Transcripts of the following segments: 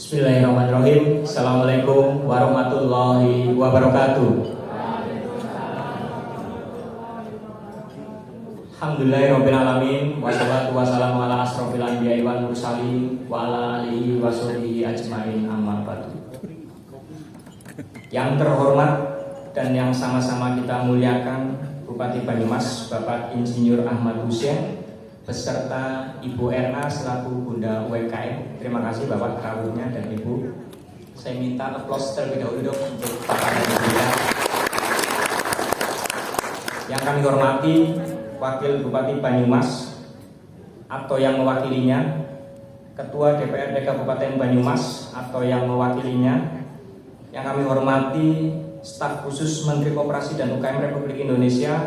Bismillahirrahmanirrahim. Assalamualaikum warahmatullahi wabarakatuh. Alhamdulillahirabbil alamin wassalatu wassalamu ala asrofil anbiya'i wal mursalin wa ala alihi washabihi ajmain amma ba'du. Yang terhormat dan yang sama-sama kita muliakan Bupati Banyumas Bapak Insinyur Ahmad Hussein beserta Ibu Erna selaku Bunda UMKM. Terima kasih Bapak rawuhnya dan Ibu. Saya minta aplaus terlebih dahulu dong untuk Bapak dan Ibu. Yang kami hormati Wakil Bupati Banyumas atau yang mewakilinya, Ketua DPRD Kabupaten Banyumas atau yang mewakilinya, yang kami hormati Staf Khusus Menteri Koperasi dan UKM Republik Indonesia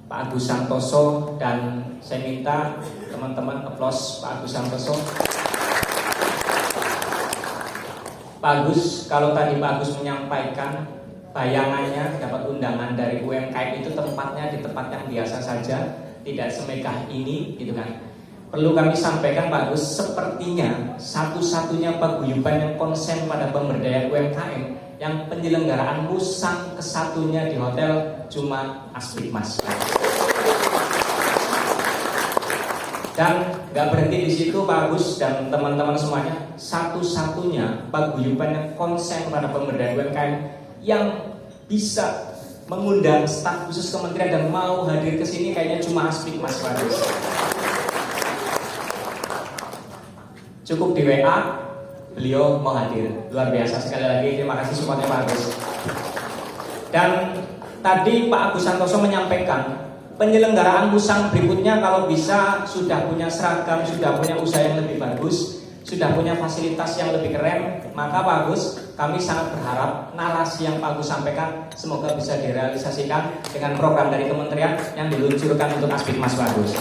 Pak Agus Santoso, dan saya minta teman-teman aplaus Pak Agus Santoso. Pak Agus, kalau tadi Pak Agus menyampaikan bayangannya dapat undangan dari UMKM itu tempatnya di tempat yang biasa saja, tidak semegah ini, gitu kan. Perlu kami sampaikan Pak Agus, sepertinya satu-satunya paguyuban yang konsen pada pemberdayaan UMKM yang penyelenggaraan musang kesatunya di hotel cuma Aspikmas. Dan nggak berhenti di situ Pak Agus dan teman-teman semuanya, satu-satunya paguyuban yang konsen pada pemberdayaan UMKM yang bisa mengundang staf khusus kementerian dan mau hadir ke sini kayaknya cuma Aspikmas Pak Agus. Cukup di WA, beliau mau hadir. Luar biasa, sekali lagi terima kasih supportnya Pak Agus. Dan tadi Pak Agus Santoso menyampaikan penyelenggaraan musang berikutnya kalau bisa sudah punya seragam, sudah punya usaha yang lebih bagus, sudah punya fasilitas yang lebih keren, maka Pak Agus, kami sangat berharap narasi yang Pak Agus sampaikan semoga bisa direalisasikan dengan program dari kementerian yang diluncurkan untuk Aspikmas Pak Agus.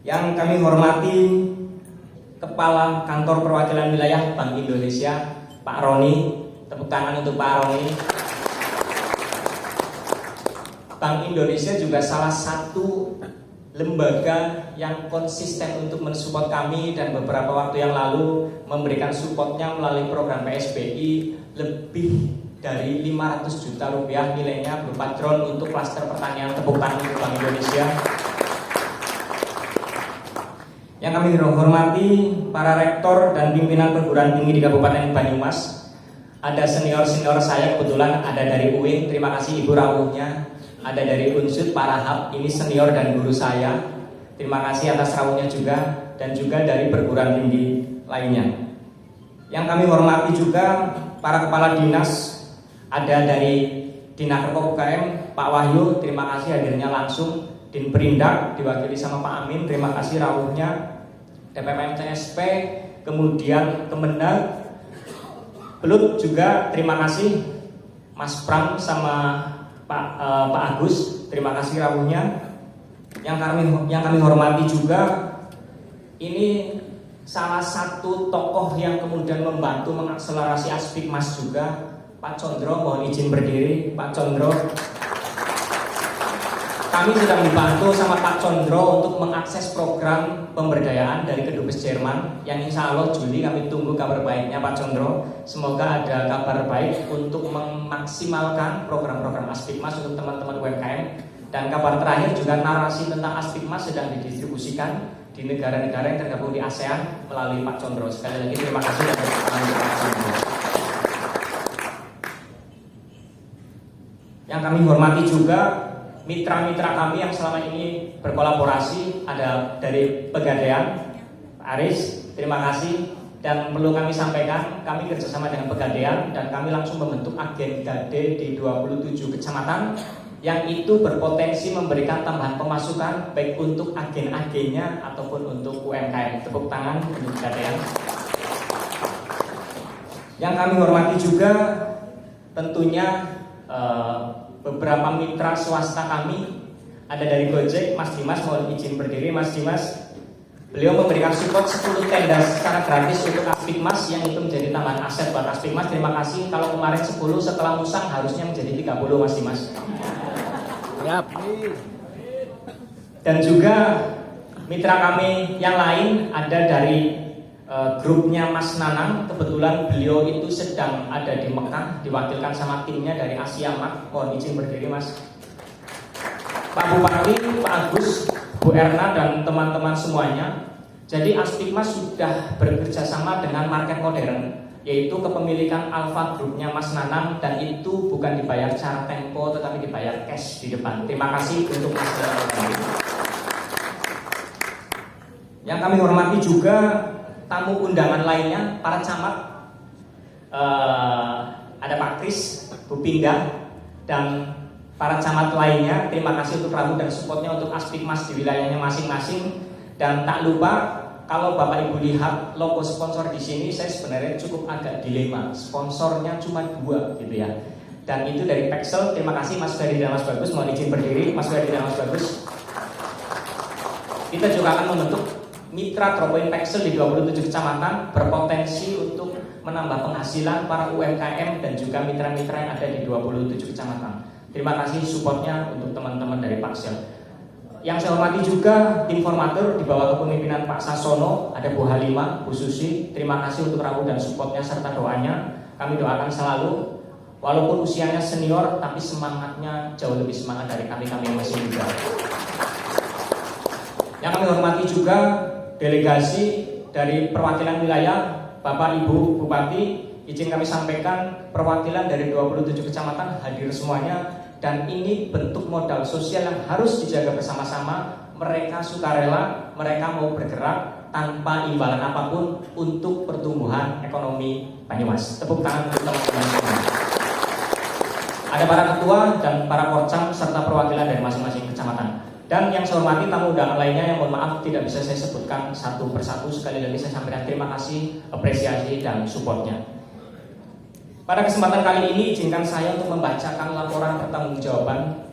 Yang kami hormati Kepala Kantor Perwakilan Wilayah Bank Indonesia Pak Roni, tepuk tangan untuk Pak Roni. Bank Indonesia juga salah satu lembaga yang konsisten untuk mensupport kami dan beberapa waktu yang lalu memberikan supportnya melalui program PSBI lebih dari 500 juta rupiah nilainya berupa drone untuk klaster pertanian. Tepuk tangan untuk Bank Indonesia. Yang kami hormati para rektor dan pimpinan perguruan tinggi di Kabupaten Banyumas. Ada senior-senior saya kebetulan ada dari UIN, terima kasih Ibu rawuhnya. Ada dari Unsud, Pak Rahab, ini senior dan guru saya. Terima kasih atas rawuhnya juga, dan juga dari perguruan tinggi lainnya. Yang kami hormati juga para kepala dinas. Ada dari Dinakerko UKM, Pak Wahyu, terima kasih hadirnya langsung. Din Perindak diwakili sama Pak Amin, terima kasih rawuhnya. DPM CSP, kemudian Kemendag, Belut juga terima kasih. Mas Pram sama Pak Agus, terima kasih rawuhnya. Yang kami hormati juga, ini salah satu tokoh yang kemudian membantu mengakselerasi Aspikmas juga, Pak Condro, mohon izin berdiri. Pak Condro, kami sedang dibantu sama Pak Condro untuk mengakses program pemberdayaan dari Kedubes Jerman yang insya Allah Juli kami tunggu kabar baiknya Pak Condro. Semoga ada kabar baik untuk memaksimalkan program-program Aspikmas untuk teman-teman UMKM. Dan kabar terakhir juga narasi tentang Aspikmas sedang didistribusikan di negara-negara yang tergabung di ASEAN melalui Pak Condro. Sekali lagi terima kasih dan Pak Condro. Yang kami hormati juga mitra-mitra kami yang selama ini berkolaborasi, ada dari Pegadaian, Pak Aris, terima kasih. Dan perlu kami sampaikan, kami kerjasama dengan Pegadaian dan kami langsung membentuk agen GADE di 27 kecamatan yang itu berpotensi memberikan tambahan pemasukan baik untuk agen-agennya ataupun untuk UMKM. Tepuk tangan untuk Pegadaian. Yang kami hormati juga tentunya beberapa mitra swasta kami. Ada dari Gojek, Mas Dimas, mohon izin berdiri Mas Dimas. Beliau memberikan support 10 tenda secara gratis untuk Aspikmas yang itu menjadi tambahan aset buat Aspikmas. Terima kasih. Kalau kemarin 10, setelah musang harusnya menjadi 30 Mas Dimas. Dan juga Mitra kami yang lain ada dari grupnya Mas Nanang. Kebetulan beliau itu sedang ada di Mekah, diwakilkan sama timnya dari Asia Mak. Mohon izin berdiri Mas. Pak Bupati, Pak Agus, Bu Erna dan teman-teman semuanya. Jadi Aspikmas sudah bekerja sama dengan market modern, yaitu kepemilikan Alfa Grupnya Mas Nanang, dan itu bukan dibayar secara tempo tetapi dibayar cash di depan. Terima kasih untuk Mas Nanang. Yang kami hormati juga tamu undangan lainnya, para camat, ada Pak Kris, Bu Pindah, dan para camat lainnya. Terima kasih untuk ragu dan supportnya untuk Aspikmas di wilayahnya masing-masing. Dan tak lupa, kalau Bapak Ibu lihat logo sponsor di sini, saya sebenarnya cukup agak dilema. Sponsornya cuma 2 gitu ya. Dan itu dari Pexel. Terima kasih Mas Ferry dan Mas Bagus. Mohon izin berdiri Mas Ferry dan Mas Bagus. Kita juga akan membentuk mitra Dropoint Pexel di 27 kecamatan, berpotensi untuk menambah penghasilan para UMKM dan juga mitra-mitra yang ada di 27 kecamatan. Terima kasih supportnya untuk teman-teman dari Pexel. Yang saya hormati juga tim formatur di bawah kepemimpinan Pak Sasono, ada Bu Halimah, Bu Susi. Terima kasih untuk ragu dan supportnya serta doanya. Kami doakan selalu, walaupun usianya senior, tapi semangatnya jauh lebih semangat dari kami yang masih muda. Yang kami hormati juga delegasi dari perwakilan wilayah, Bapak Ibu Bupati. Izin kami sampaikan, perwakilan dari 27 kecamatan hadir semuanya. Dan ini bentuk modal sosial yang harus dijaga bersama-sama. Mereka sukarela, mereka mau bergerak tanpa imbalan apapun untuk pertumbuhan ekonomi Banyumas. Tepuk tangan untuk teman-teman semua. Ada para ketua dan para porcam serta perwakilan dari masing-masing kecamatan. Dan yang saya hormati tamu undangan lainnya yang mohon maaf tidak bisa saya sebutkan satu persatu. Sekali lagi saya sampaikan terima kasih, apresiasi dan supportnya. Pada kesempatan kali ini izinkan saya untuk membacakan laporan pertanggungjawaban.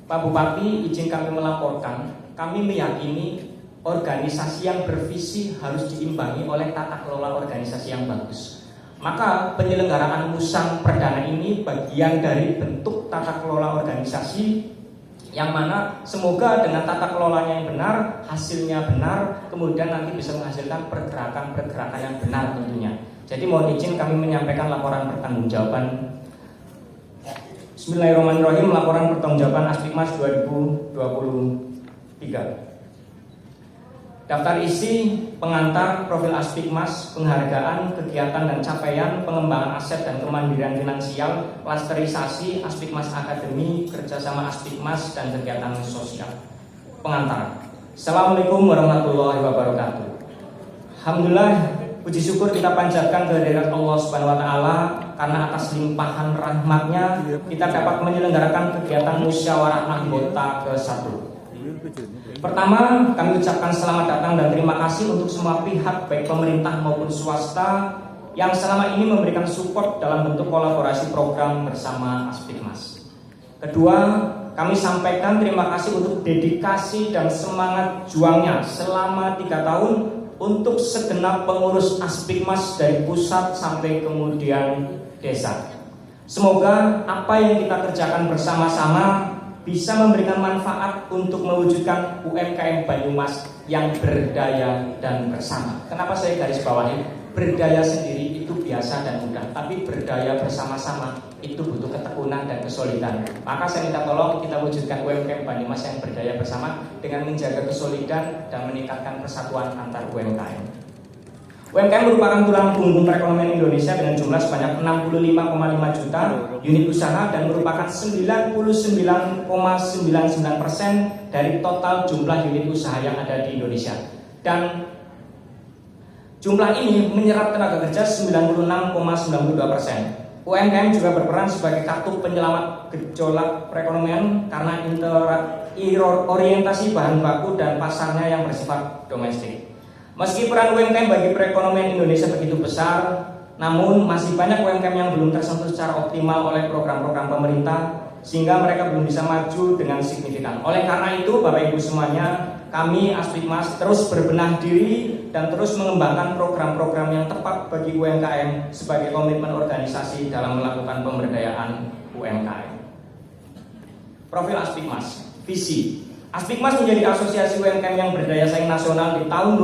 Pak Bupati, izin kami melaporkan, kami meyakini organisasi yang bervisi harus diimbangi oleh tata kelola organisasi yang bagus. Maka penyelenggaraan Musang Perdana ini bagian dari bentuk tata kelola organisasi, yang mana semoga dengan tata kelolanya yang benar, hasilnya benar, kemudian nanti bisa menghasilkan pergerakan-pergerakan yang benar tentunya. Jadi mohon izin kami menyampaikan laporan pertanggungjawaban. Bismillahirrahmanirrahim. Laporan pertanggungjawaban Aspikmas 2023. Daftar isi, pengantar, profil Aspikmas, penghargaan, kegiatan dan capaian, pengembangan aset dan kemandirian finansial, klasterisasi, Aspikmas Akademi, kerjasama Aspikmas dan kegiatan sosial. Pengantar. Assalamualaikum warahmatullahi wabarakatuh. Alhamdulillah, puji syukur kita panjatkan kehadirat Allah Subhanahu wa taala karena atas limpahan rahmatnya kita dapat menyelenggarakan kegiatan musyawarah anggota ke-1. Pertama, kami ucapkan selamat datang dan terima kasih untuk semua pihak baik pemerintah maupun swasta yang selama ini memberikan support dalam bentuk kolaborasi program bersama Aspikmas. Kedua, kami sampaikan terima kasih untuk dedikasi dan semangat juangnya selama 3 tahun untuk segenap pengurus Aspikmas dari pusat sampai kemudian desa. Semoga apa yang kita kerjakan bersama-sama bisa memberikan manfaat untuk mewujudkan UMKM Banyumas yang berdaya dan bersama. Kenapa saya garis bawahi? Berdaya sendiri itu biasa dan mudah, tapi berdaya bersama-sama itu butuh ketekunan dan kesolidan. Maka saya minta tolong kita wujudkan UMKM Banyumas yang berdaya bersama dengan menjaga kesolidan dan meningkatkan persatuan antar UMKM. UMKM merupakan tulang punggung perekonomian Indonesia dengan jumlah sebanyak 65,5 juta unit usaha dan merupakan 99,99% dari total jumlah unit usaha yang ada di Indonesia. Dan jumlah ini menyerap tenaga kerja 96,92%. UMKM juga berperan sebagai kartu penyelamat gejolak perekonomian karena orientasi bahan baku dan pasarnya yang bersifat domestik. Meski peran UMKM bagi perekonomian Indonesia begitu besar, namun masih banyak UMKM yang belum tersentuh secara optimal oleh program-program pemerintah sehingga mereka belum bisa maju dengan signifikan. Oleh karena itu, Bapak Ibu semuanya, kami Aspikmas terus berbenah diri dan terus mengembangkan program-program yang tepat bagi UMKM sebagai komitmen organisasi dalam melakukan pemberdayaan UMKM. Profil Aspikmas, visi. Aspikmas menjadi asosiasi UMKM yang berdaya saing nasional di tahun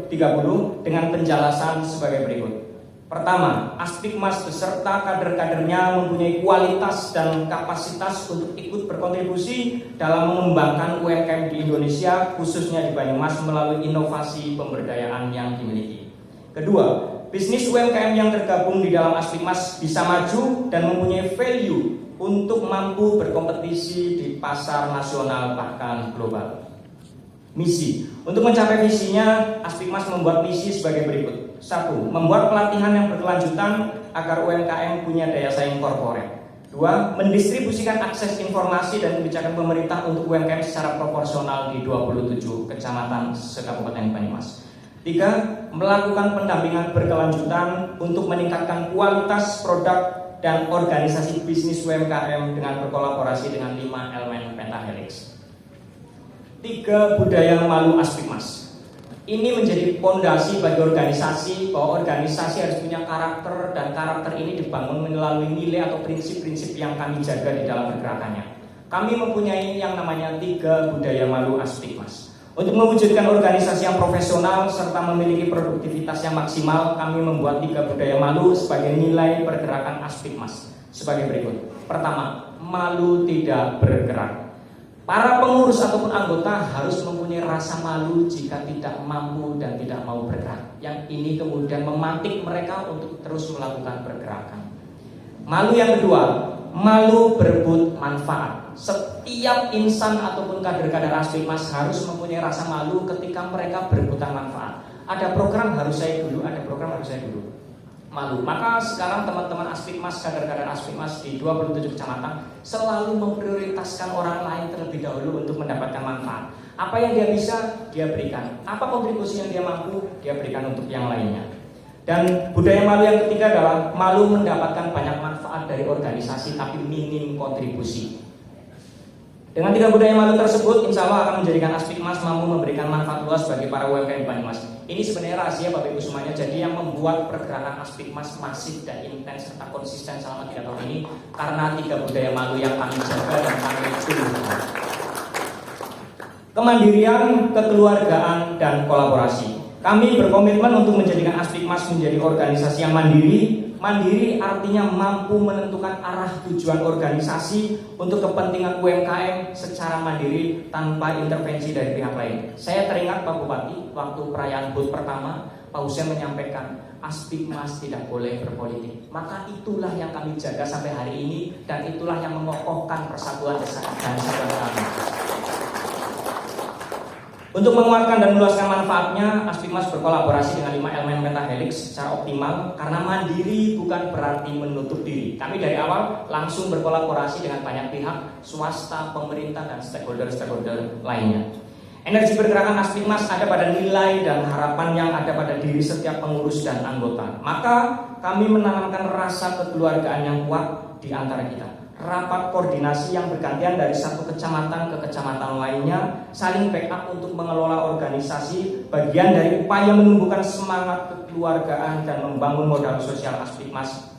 2030 dengan penjelasan sebagai berikut. Pertama, Aspikmas beserta kader-kadernya mempunyai kualitas dan kapasitas untuk ikut berkontribusi dalam mengembangkan UMKM di Indonesia, khususnya di Banyumas melalui inovasi pemberdayaan yang dimiliki. Kedua, bisnis UMKM yang tergabung di dalam Aspikmas bisa maju dan mempunyai value untuk mampu berkompetisi di pasar nasional bahkan global. Misi. Untuk mencapai visinya, Aspikmas membuat misi sebagai berikut. 1. Membuat pelatihan yang berkelanjutan agar UMKM punya daya saing korporat. 2. Mendistribusikan akses informasi dan kebijakan pemerintah untuk UMKM secara proporsional di 27 kecamatan se-Kabupaten Banyumas. 3. Melakukan pendampingan berkelanjutan untuk meningkatkan kualitas produk dan organisasi bisnis UMKM dengan berkolaborasi dengan 5 elemen pentahelix. 3. Budaya malu Aspikmas. Ini menjadi fondasi bagi organisasi bahwa organisasi harus punya karakter, dan karakter ini dibangun melalui nilai atau prinsip-prinsip yang kami jaga di dalam pergerakannya. Kami mempunyai yang namanya 3 budaya malu Aspikmas. Untuk mewujudkan organisasi yang profesional serta memiliki produktivitas yang maksimal, kami membuat 3 budaya malu sebagai nilai pergerakan Aspikmas sebagai berikut. Pertama, malu tidak bergerak. Para pengurus ataupun anggota harus mempunyai rasa malu jika tidak mampu dan tidak mau bergerak. Yang ini kemudian memantik mereka untuk terus melakukan pergerakan. Malu yang kedua, malu berebut manfaat. Setiap insan ataupun kader-kader Aspikmas harus mempunyai rasa malu ketika mereka berebutan manfaat. Ada program harus saya dulu, ada program harus saya dulu. Malu. Maka sekarang teman-teman Aspikmas, kader-kader Aspikmas di 27 kecamatan selalu memprioritaskan orang lain terlebih dahulu untuk mendapatkan manfaat. Apa yang dia bisa, dia berikan. Apa kontribusi yang dia mampu, dia berikan untuk yang lainnya. Dan budaya malu yang ketiga adalah malu mendapatkan banyak manfaat dari organisasi tapi minim kontribusi. Dengan 3 budaya malu tersebut, insya Allah akan menjadikan Aspikmas mampu memberikan manfaat luas bagi para UMKM Banyumas. Ini sebenarnya rahasia Bapak Ibu semuanya. Jadi yang membuat pergerakan Aspikmas masif dan intens serta konsisten selama 3 tahun ini karena 3 budaya malu yang kami jaga dan kami tumbuhkan. Kemandirian, kekeluargaan, dan kolaborasi. Kami berkomitmen untuk menjadikan Aspikmas menjadi organisasi yang mandiri. Mandiri artinya mampu menentukan arah tujuan organisasi untuk kepentingan UMKM secara mandiri tanpa intervensi dari pihak lain. Saya teringat Pak Bupati, waktu perayaan HUT pertama, Pak Hussein menyampaikan Aspikmas tidak boleh berpolitik. Maka itulah yang kami jaga sampai hari ini, dan itulah yang mengokohkan persatuan dan kesatuan kami. Untuk menguatkan dan meluaskan manfaatnya, Aspikmas berkolaborasi dengan 5 elemen pentahelix secara optimal. Karena mandiri bukan berarti menutup diri. Kami dari awal langsung berkolaborasi dengan banyak pihak, swasta, pemerintah, dan stakeholder-stakeholder lainnya. Energi pergerakan Aspikmas ada pada nilai dan harapan yang ada pada diri setiap pengurus dan anggota. Maka kami menanamkan rasa kekeluargaan yang kuat di antara kita. Rapat koordinasi yang bergantian dari satu kecamatan ke kecamatan lainnya, saling backup untuk mengelola organisasi, bagian dari upaya menumbuhkan semangat kekeluargaan dan membangun modal sosial Aspikmas.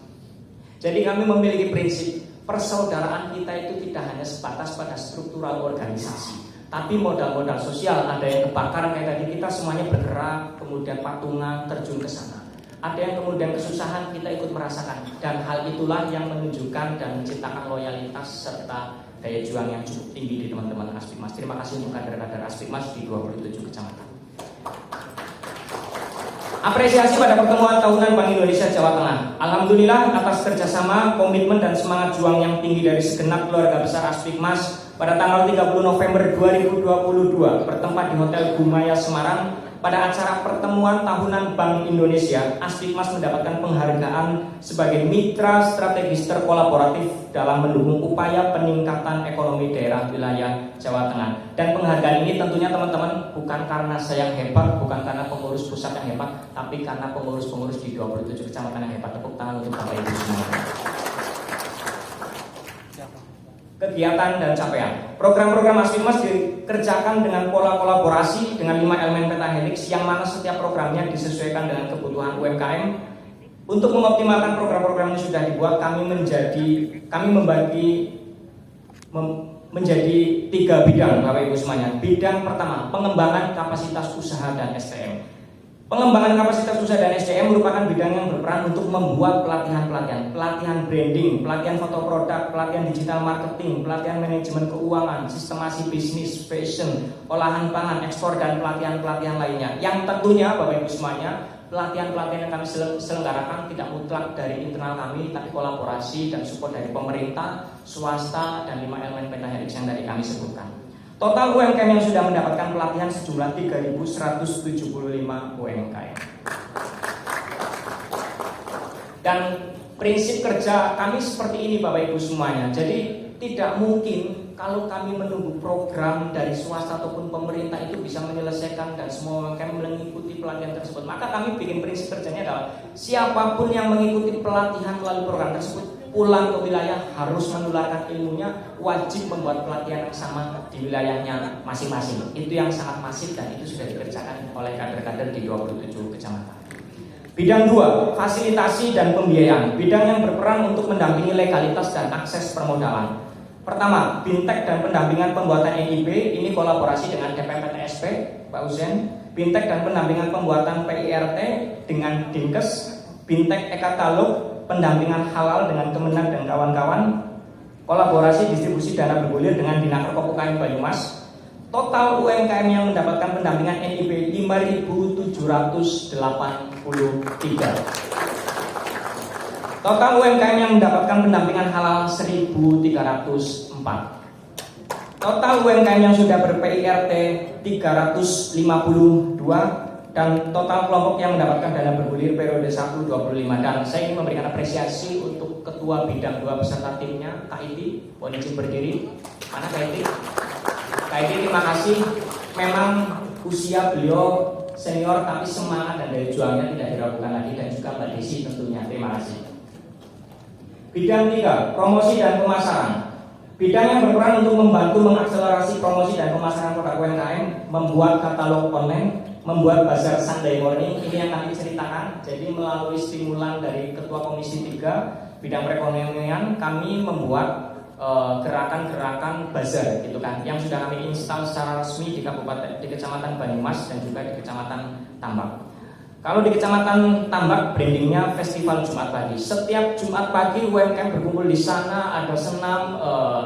Jadi kami memiliki prinsip persaudaraan kita itu tidak hanya sebatas pada struktural organisasi, tapi modal-modal sosial. Ada yang kebakaran kayak tadi, kita semuanya bergerak, kemudian patungan terjun ke sana. Ada yang kemudian kesusahan, kita ikut merasakan. Dan hal itulah yang menunjukkan dan menciptakan loyalitas serta daya juang yang cukup tinggi di teman-teman Aspikmas. Terima kasih untuk kader-kader Aspikmas di 27 kecamatan. Apresiasi pada pertemuan tahunan Bank Indonesia Jawa Tengah. Alhamdulillah atas kerjasama, komitmen, dan semangat juang yang tinggi dari segenap keluarga besar Aspikmas, pada tanggal 30 November 2022 bertempat di Hotel Gumaya Semarang. Pada acara pertemuan tahunan Bank Indonesia, Aspikmas mendapatkan penghargaan sebagai mitra strategis terkolaboratif dalam mendukung upaya peningkatan ekonomi daerah wilayah Jawa Tengah. Dan penghargaan ini tentunya teman-teman bukan karena saya yang hebat, bukan karena pengurus pusat yang hebat, tapi karena pengurus-pengurus di 27 kecamatan yang hebat. Tepuk tangan untuk Bapak Ibu semua. Kegiatan dan capaian. Program-program Aspikmas dikerjakan dengan pola kolaborasi dengan 5 elemen pentahelix, yang mana setiap programnya disesuaikan dengan kebutuhan UMKM. Untuk mengoptimalkan program-program yang sudah dibuat, kami menjadi 3 bidang Bapak Ibu semuanya. Bidang pertama, pengembangan kapasitas usaha dan SDM. Pengembangan kapasitas usaha dan SDM merupakan bidang yang berperan untuk membuat pelatihan branding, pelatihan foto produk, pelatihan digital marketing, pelatihan manajemen keuangan, sistemasi bisnis, fashion, olahan pangan, ekspor, dan pelatihan-pelatihan lainnya. Yang tentunya Bapak Ibu semuanya, pelatihan-pelatihan yang kami selenggarakan tidak mutlak dari internal kami, tapi kolaborasi dan support dari pemerintah, swasta, dan 5 elemen pentahelix yang tadi kami sebutkan. Total UMKM yang sudah mendapatkan pelatihan sejumlah 3.175 UMKM. Dan prinsip kerja kami seperti ini Bapak Ibu semuanya. Jadi tidak mungkin kalau kami menunggu program dari swasta ataupun pemerintah itu bisa menyelesaikan dan semua UMKM mengikuti pelatihan tersebut. Maka kami bikin prinsip kerjanya adalah siapapun yang mengikuti pelatihan melalui program tersebut pulang ke wilayah harus menularkan ilmunya, wajib membuat pelatihan yang sama di wilayahnya masing-masing. Itu yang sangat masif dan itu sudah dikerjakan oleh kader-kader di 27 kecamatan. Bidang 2, fasilitasi dan pembiayaan. Bidang yang berperan untuk mendampingi legalitas dan akses permodalan. Pertama, Bintek dan pendampingan pembuatan NIB, ini kolaborasi dengan DPPTSP, Pak Uzen. Bintek dan pendampingan pembuatan PIRT dengan Dinkes. Bintek e-katalog, pendampingan halal dengan Kemenag dan kawan-kawan. Kolaborasi distribusi dana bergulir dengan Dinaker UKM Banyumas. Total UMKM yang mendapatkan pendampingan NIB 5.783. Total UMKM yang mendapatkan pendampingan halal 1.304. Total UMKM yang sudah ber-PIRT 352 dan total kelompok yang mendapatkan dana bergulir periode 1 25. Dan saya ingin memberikan apresiasi untuk ketua bidang 2 beserta timnya, Kak Iti. Mohon izin berdiri. Mana Kak Iti? Kak Iti, terima kasih. Memang usia beliau senior tapi semangat dan daya juangnya tidak diragukan lagi, dan juga Mbak Desi tentunya. Terima kasih. Bidang 3, promosi dan pemasaran. Bidang yang berperan untuk membantu mengakselerasi promosi dan pemasaran produk UMKM, membuat katalog online, membuat bazar Sunday morning. Ini yang kami ceritakan. Jadi melalui stimulan dari Ketua Komisi 3 bidang perekonomian, kami membuat gerakan-gerakan bazar gitu kan, yang sudah kami install secara resmi di Kecamatan Banyumas dan juga di Kecamatan Tambak. Kalau di Kecamatan Tambak, brandingnya Festival Jumat Pagi. Setiap Jumat pagi UMKM berkumpul di sana, ada senam,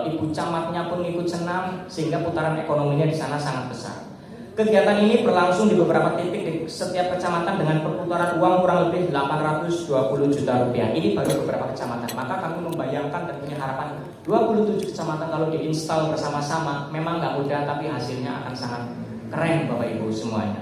ibu camatnya pun ikut senam, sehingga putaran ekonominya di sana sangat besar. Kegiatan ini berlangsung di beberapa titik di setiap kecamatan dengan perputaran uang kurang lebih 820 juta rupiah. Ini baru beberapa kecamatan. Maka kami membayangkan dan punya harapan 27 kecamatan kalau diinstal bersama-sama, memang nggak mudah, tapi hasilnya akan sangat keren Bapak Ibu semuanya.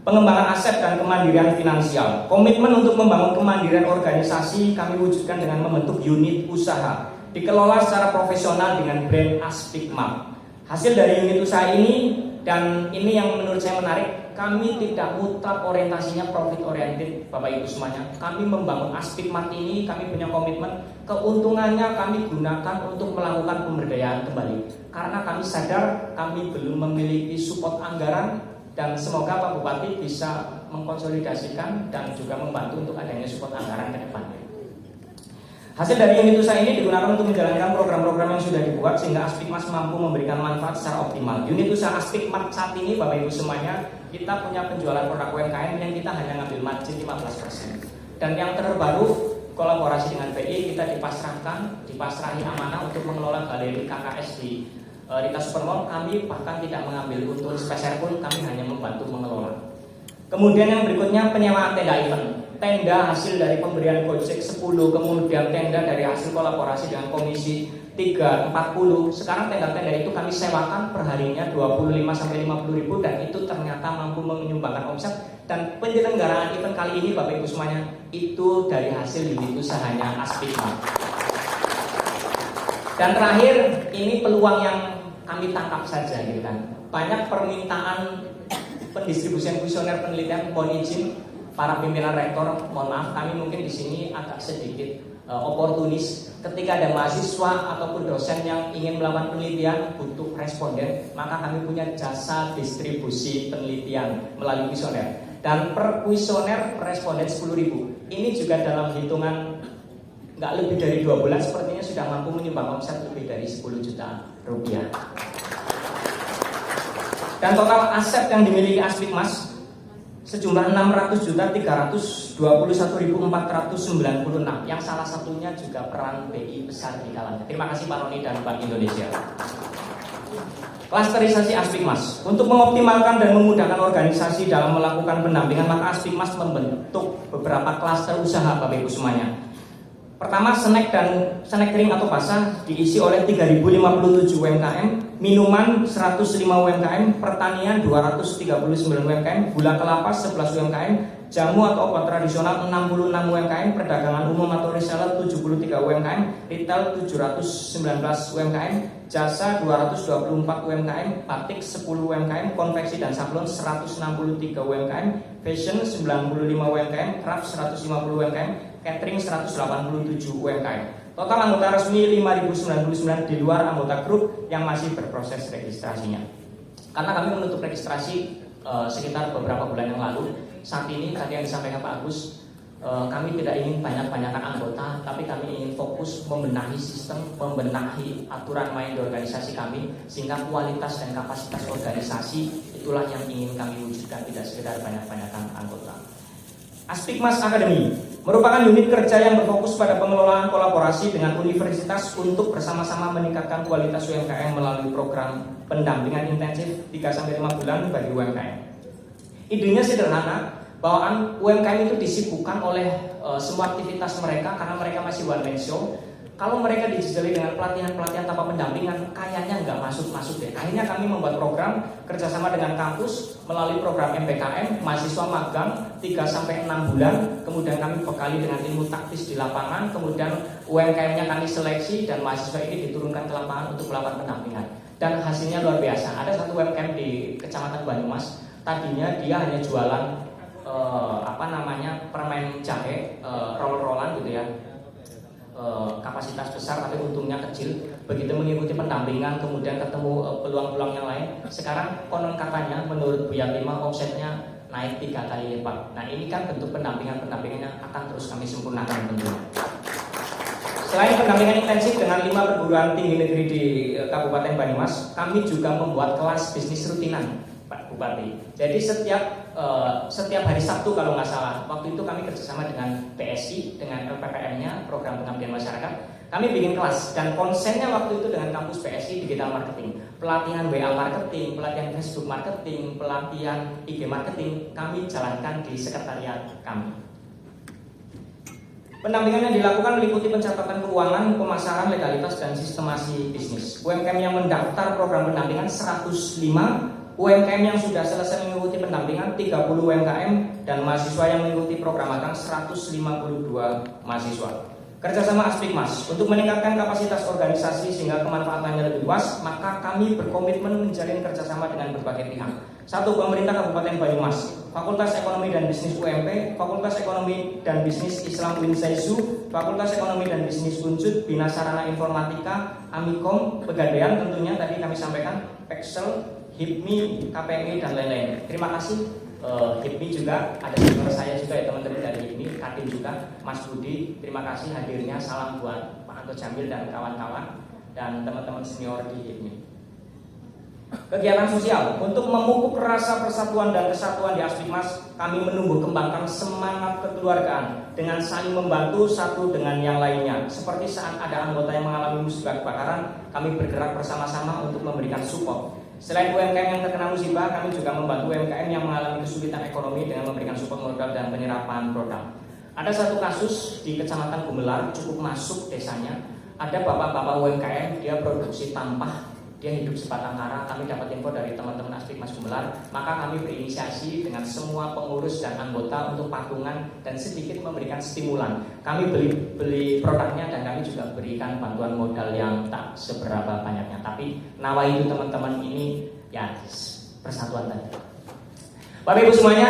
Pengembangan aset dan kemandirian finansial. Komitmen untuk membangun kemandirian organisasi kami wujudkan dengan membentuk unit usaha, dikelola secara profesional dengan brand Aspikmap. Hasil dari unit usaha ini, dan ini yang menurut saya menarik, kami tidak mutlak orientasinya profit oriented Bapak Ibu semuanya. Kami membangun Aspikmap ini, kami punya komitmen, keuntungannya kami gunakan untuk melakukan pemberdayaan kembali. Karena kami sadar kami belum memiliki support anggaran, dan semoga Pak Bupati bisa mengkonsolidasikan dan juga membantu untuk adanya support anggaran ke depannya. Hasil dari unit usaha ini digunakan untuk menjalankan program-program yang sudah dibuat sehingga Aspikmap mampu memberikan manfaat secara optimal. Unit usaha Aspikmap saat ini Bapak Ibu semuanya, kita punya penjualan produk UMKM yang kita hanya ngambil margin 15%. Dan yang terbaru, kolaborasi dengan BI, kita dipasrahi amanah untuk mengelola galeri KKS di Rita Supermall. Kami bahkan tidak mengambil untung sepeser pun, kami hanya membantu mengelola. Kemudian yang berikutnya, penyewaan tenda event. Tenda hasil dari pemberian Gojek 10, kemudian tenda dari hasil kolaborasi dengan Komisi 3 40. Sekarang tenda-tenda itu kami sewakan perharinya 25-50 ribu, dan itu ternyata mampu menyumbangkan omset. Dan penyelenggaraan event kali ini Bapak Ibu semuanya, itu dari hasil unit usahanya Aspikmap. Dan terakhir, ini peluang yang kami tangkap saja gitu kan. Banyak permintaan pendistribusian kuesioner penelitian, mohon izin para pimpinan rektor, mohon maaf kami mungkin di sini agak sedikit oportunis. Ketika ada mahasiswa ataupun dosen yang ingin melakukan penelitian butuh responden, maka kami punya jasa distribusi penelitian melalui kuesioner. Dan per kuesioner per responden 10.000. Ini juga dalam hitungan nggak lebih dari 2 bulan sepertinya sudah mampu menyumbang omset lebih dari 10 juta rupiah. Dan total aset yang dimiliki Aspikmas sejumlah 600.321.496, yang salah satunya juga peran BI besar di dalamnya. Terima kasih Pak Roni dan Bank Indonesia. Klasterisasi Aspikmas. Untuk mengoptimalkan dan memudahkan organisasi dalam melakukan pendampingan, maka Aspikmas membentuk beberapa klaster usaha Bapak Ibu semuanya. Pertama, snack dan snack kering atau basah diisi oleh 3.057 UMKM, minuman 105 UMKM, pertanian 239 UMKM, gula kelapa 11 UMKM, jamu atau obat tradisional 66 UMKM, perdagangan umum atau reseller 73 UMKM, retail 719 UMKM, jasa 224 UMKM, batik 10 UMKM, konveksi dan sablon 163 UMKM, fashion 95 UMKM, craft 150 UMKM, catering 187 UMKM. Total anggota resmi 5.099 di luar anggota grup yang masih berproses registrasinya. Karena kami menutup registrasi sekitar beberapa bulan yang lalu, saat ini tadi yang disampaikan Pak Agus, kami tidak ingin banyak-banyakan anggota, tapi kami ingin fokus membenahi sistem, membenahi aturan main di organisasi kami, sehingga kualitas dan kapasitas organisasi itulah yang ingin kami wujudkan, tidak sekedar banyak-banyakan anggota. Aspikmas Academy merupakan unit kerja yang berfokus pada pengelolaan kolaborasi dengan universitas untuk bersama-sama meningkatkan kualitas UMKM melalui program pendampingan intensif 3-5 bulan bagi UMKM. Idenya sederhana, bahwa UMKM itu disibukkan oleh semua aktivitas mereka karena mereka masih one man show. Kalau mereka dijejali dengan pelatihan-pelatihan tanpa pendampingan, kayaknya nggak masuk-masuk deh. Akhirnya kami membuat program kerjasama dengan kampus melalui program MBKM, mahasiswa magang 3-6 bulan. Kemudian kami bekali dengan ilmu taktis di lapangan. Kemudian UMKM-nya kami seleksi dan mahasiswa ini diturunkan ke lapangan untuk melakukan pendampingan. Dan hasilnya luar biasa. Ada satu UMKM di Kecamatan Banyumas. Tadinya dia hanya jualan permen jahe, roll-rollan gitu ya. Kapasitas besar tapi untungnya kecil. Begitu mengikuti pendampingan kemudian ketemu peluang-peluang yang lain, sekarang konon katanya menurut Buya Pima omsetnya naik 3 kali lipat. Nah ini kan bentuk pendampingan-pendampingannya akan terus kami sempurnakan tentunya. Selain pendampingan intensif dengan 5 perguruan tinggi negeri di Kabupaten Banyumas, kami juga membuat kelas bisnis rutinan Pak Bupati. Jadi setiap hari Sabtu kalau nggak salah, waktu itu kami kerjasama dengan PSI, dengan LPPM-nya, Program Pengabdian Masyarakat. Kami bikin kelas dan konsennya waktu itu dengan kampus PSI Digital Marketing, pelatihan WA Marketing, pelatihan Facebook Marketing, pelatihan IG Marketing kami jalankan di sekretariat kami. Pendampingan yang dilakukan meliputi pencatatan keuangan, pemasaran, legalitas, dan sistemasi bisnis. UMKM yang mendaftar program pendampingan 105, UMKM yang sudah selesai mengikuti pendampingan 30 UMKM, dan mahasiswa yang mengikuti program magang 152 mahasiswa. Kerjasama Aspikmas untuk meningkatkan kapasitas organisasi sehingga kemanfaatannya lebih luas, maka kami berkomitmen menjalin kerjasama dengan berbagai pihak. 1. Pemerintah Kabupaten Banyumas, Fakultas Ekonomi dan Bisnis UMP, Fakultas Ekonomi dan Bisnis Islam Winsaizu, Fakultas Ekonomi dan Bisnis Unsud, Bina Sarana Informatika, Amikom, Pegadaian tentunya tadi kami sampaikan, Pexel, HIPMI, KPMI, dan lain-lain. Terima kasih. HIPMI juga ada senior saya juga ya teman-teman dari HIPMI, Kadin juga, Mas Budi. Terima kasih hadirnya. Salam buat Pak Anto Jamil dan kawan-kawan dan teman-teman senior di HIPMI. Kegiatan sosial untuk memupuk rasa persatuan dan kesatuan di Aspikmas, kami menumbuh kembangkan semangat kekeluargaan dengan saling membantu satu dengan yang lainnya. Seperti saat ada anggota yang mengalami musibah kebakaran, kami bergerak bersama-sama untuk memberikan support. Selain UMKM yang terkena musibah, kami juga membantu UMKM yang mengalami kesulitan ekonomi dengan memberikan support modal dan penyerapan produk. Ada satu kasus di Kecamatan Gumelar, cukup masuk desanya. Ada bapak-bapak UMKM, dia produksi tampah, dia hidup sebatang kara. Kami dapat info dari teman-teman Aspikmas Gumelar, maka kami berinisiasi dengan semua pengurus dan anggota untuk patungan dan sedikit memberikan stimulan. Kami beli produknya dan kami juga berikan bantuan modal yang tak seberapa banyaknya. Tapi nawa itu teman-teman ini ya persatuan tadi. Bapak Ibu semuanya,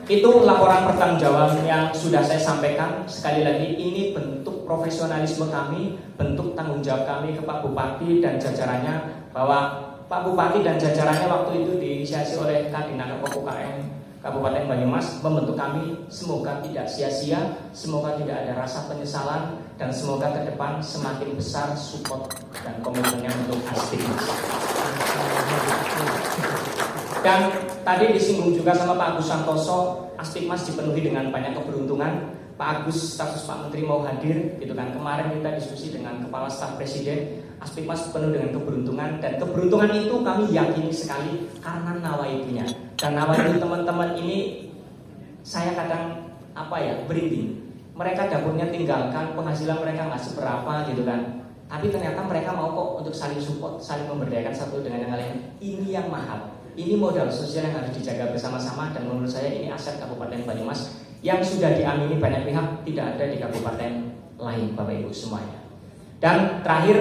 itu laporan pertanggungjawaban yang sudah saya sampaikan. Sekali lagi ini bentuk profesionalisme kami, bentuk tanggung jawab kami ke Pak Bupati dan jajarannya, bahwa Pak Bupati dan jajarannya waktu itu diinisiasi oleh Kadinakar UKM Kabupaten Banyumas membentuk kami. Semoga tidak sia-sia, semoga tidak ada rasa penyesalan, dan semoga ke depan semakin besar support dan komitmennya untuk Aspikmas. Dan tadi disinggung juga sama Pak Agus Santoso, Aspikmas dipenuhi dengan banyak keberuntungan. Pak Agus status Pak Menteri mau hadir, gitu kan. Kemarin kita diskusi dengan Kepala Staf Presiden, Aspikmas penuh dengan keberuntungan, dan keberuntungan itu kami yakini sekali karena nawaitunya. Dan nawaitu teman-teman ini saya kadang berinding. Mereka dapurnya tinggalkan, penghasilan mereka nggak seberapa gitu kan. Tapi ternyata mereka mau kok untuk saling support, saling memberdayakan satu dengan yang lain. Ini yang mahal. Ini modal sosial yang harus dijaga bersama-sama, dan menurut saya ini aset Kabupaten Banyumas yang sudah diamini banyak pihak, tidak ada di kabupaten lain, Bapak Ibu semuanya. Dan terakhir,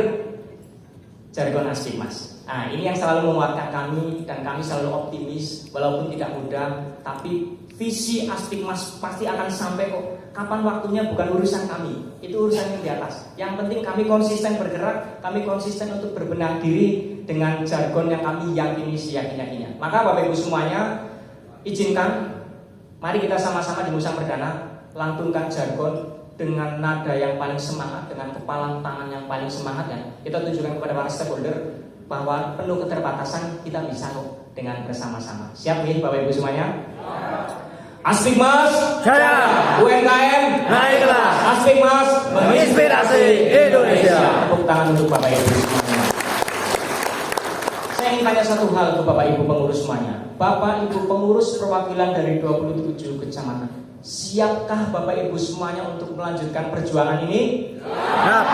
jargon Aspikmas. Nah, ini yang selalu menguatkan kami, dan kami selalu optimis walaupun tidak mudah, tapi visi Aspikmas pasti akan sampai kok. Kapan waktunya bukan urusan kami, itu urusan yang di atas. Yang penting kami konsisten bergerak, kami konsisten untuk berbenah diri dengan jargon yang kami yakini seyakin-yakinnya. Maka Bapak Ibu semuanya, izinkan mari kita sama-sama di Musang Perdana lantunkan jargon dengan nada yang paling semangat, dengan kepalan tangan yang paling semangat, ya. Kita tunjukkan kepada para stakeholder bahwa penuh keterbatasan kita bisa kok dengan bersama-sama. Siap nih Bapak Ibu semuanya? Aspikmas Jaya, UMKM naik kelas, Aspikmas menginspirasi Indonesia. Tepuk tangan untuk Bapak Ibu semuanya. Saya ingin tanya satu hal ke Bapak Ibu pengurus semuanya. Bapak Ibu pengurus perwakilan dari 27 kecamatan, siapkah Bapak Ibu semuanya untuk melanjutkan perjuangan ini? Siap.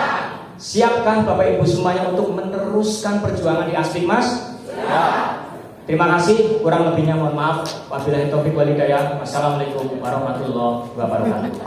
Siapkah Bapak Ibu semuanya untuk meneruskan perjuangan di Aspikmas? Siap. Terima kasih, kurang lebihnya mohon maaf. Wabillahi taufiq wal hidayah. Wassalamualaikum warahmatullahi wabarakatuh.